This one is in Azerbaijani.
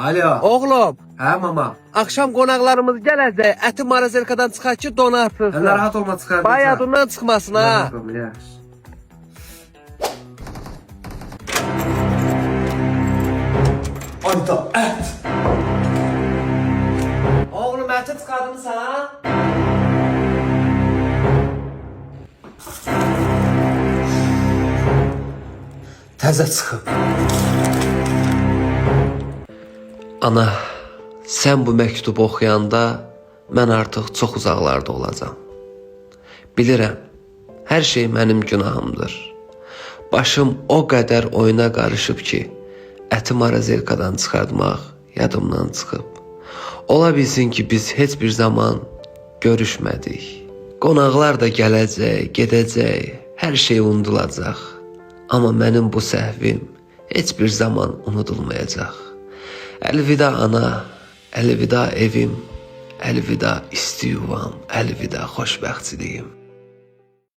Alo. Oğlum, Hə mama. akşam qonaqlarımız gələcək. Əti Marazelkadan çıxar ki, donarsın. Narahat olma çıxardım. Bayadından çıxmasın ha. Ayda ət. Oğlum, əti çıxardımsan? Təzə çıxıb. Ana, sən bu məktubu oxuyanda mən artıq çox uzaqlarda olacam. Bilirəm, hər şey mənim günahımdır. Başım o qədər oyuna qarışıb ki, əti Marazelkadan çıxartmaq yadımdan çıxıb. Ola bilsin ki, biz heç bir zaman görüşmədik. Qonaqlar da gələcək, gedəcək, hər şey unudulacaq. Amma mənim bu səhvim heç bir zaman unudulmayacaq. Əlvida ana, əlvida evim, əlvida isti yuvam, əlvida xoşbəxtçiliyim.